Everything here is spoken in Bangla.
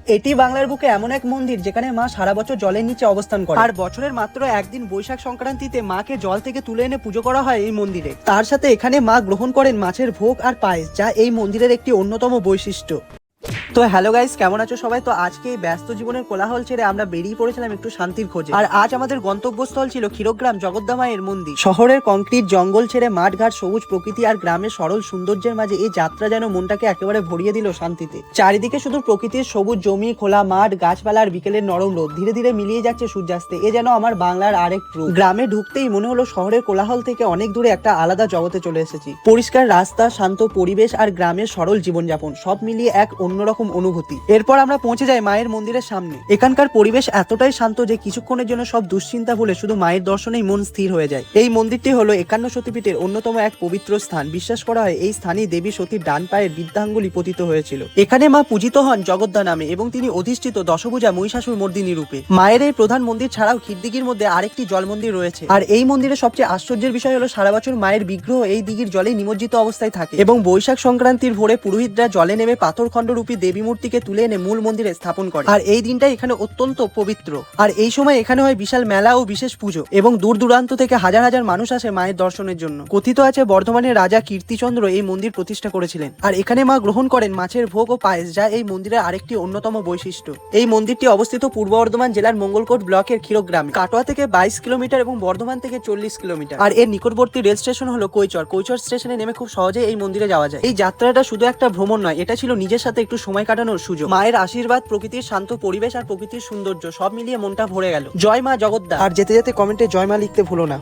এটি বাংলার বুকে এমন এক মন্দির যেখানে মা সারা বছর জলের নিচে অবস্থান করে, আর বছরের মাত্র একদিন বৈশাখ সংক্রান্তিতে মাকে জল থেকে তুলে এনে পুজো করা হয় এই মন্দিরে। তার সাথে এখানে মা গ্রহণ করেন মাছের ভোগ আর পায়েস, যা এই মন্দিরের একটি অন্যতম বৈশিষ্ট্য। তো হ্যালো গাইস, কেমন আছো সবাই? তো আজকে এই ব্যস্ত জীবনের কোলাহল ছেড়ে আমরা বেরিয়ে পড়েছিলাম একটু শান্তির খোঁজে। আর আজ আমাদের গন্তব্যস্থল ছিল ক্ষীরগ্রাম জগদ্দা মায়ের মন্দির। শহরের কংক্রিট জঙ্গল ছেড়ে মাঠঘাট, সবুজ প্রকৃতি আর গ্রামের সরল সৌন্দর্যের মাঝে এই যাত্রা যেন মনটাকে একেবারে ভরিয়ে দিল শান্তিতে। চারিদিকে শুধু প্রকৃতির সবুজ জমি, খোলা মাঠ, গাছপালা আর বিকেলের নরম রোদ ধীরে ধীরে মিলিয়ে যাচ্ছে সূর্যাস্তে। এ যেন আমার বাংলার আরেক রূপ। গ্রামে ঢুকতেই মনে হলো শহরের কোলাহল থেকে অনেক দূরে একটা আলাদা জগতে চলে এসেছি। পরিষ্কার রাস্তা, শান্ত পরিবেশ আর গ্রামের সরল জীবনযাপন সব মিলিয়ে এক অন্যরকম অনুভূতি। এরপর আমরা পৌঁছে যাই মায়ের মন্দিরের সামনে। এখানকার পরিবেশ এতটাই শান্ত যে কিছুক্ষণের জন্য সব দুশ্চিন্তা ভুলে শুধু মায়ের দর্শনেই মন স্থির হয়ে যায়। এই মন্দিরটি হলো 51 সতীপীঠের অন্যতম এক পবিত্র স্থান। বিশ্বাস করা হয় এই স্থানেই দেবী সতীর ডান পায়ের বৃদ্ধাঙ্গুলি পতিত হয়েছিল। এখানে মা পূজিত হন জগদ্দা নামে এবং তিনি অধিষ্ঠিত দশভুজা মহিষাসুর মর্দিনী রূপে। মায়ের এই প্রধান মন্দির ছাড়াও ক্ষীরদিঘির মধ্যে আরেকটি জল মন্দির রয়েছে। আর এই মন্দিরের সবচেয়ে আশ্চর্যের বিষয় হলো সারা বছর মায়ের বিগ্রহ এই দিঘির জলে নিমজ্জিত অবস্থায় থাকে এবং বৈশাখ সংক্রান্তির ভোরে পুরোহিতরা জলে নেমে পাথরখণ্ড রূপী দেবী মূর্তিকে তুলে এনে মূল মন্দিরে স্থাপন করে। আর এই দিনটা এখানে অত্যন্ত পবিত্র। আর এই সময় এখানে হয় বিশাল মেলা ও বিশেষ পুজো এবং দূর দূরান্ত থেকে হাজার হাজার মানুষ আসে মায়ের দর্শনের জন্য। কথিত আছে বর্ধমানের রাজা কীর্তিচন্দ্র এই মন্দির প্রতিষ্ঠা করেছিলেন। আর এখানে মা গ্রহণ করেন মাছের ভোগ ও পায়েস, যা এই মন্দিরের আরেকটি অন্যতম বৈশিষ্ট্য। এই মন্দিরটি অবস্থিত পূর্ব বর্ধমান জেলার মঙ্গলকোট ব্লকের ক্ষীরগ্রামে। কাটোয়া থেকে 22 কিলোমিটার এবং বর্ধমান থেকে 40 কিলোমিটার। আর এর নিকটবর্তী রেল স্টেশন হলো কৈচর। কৈচর স্টেশনে নেমে খুব সহজে এই মন্দিরে যাওয়া যায়। এই যাত্রাটা শুধু একটা ভ্রমণ নয়, এটা ছিল নিজের সাথে একটু সময় কাটানোর সুযোগ। মায়ের আশীর্বাদ, প্রকৃতির শান্ত পরিবেশ আর প্রকৃতির সৌন্দর্য সব মিলিয়ে মনটা ভরে গেল। জয় মা জগদ্দা। আর যেতে যেতে কমেন্টে জয় মা লিখতে ভুলো না।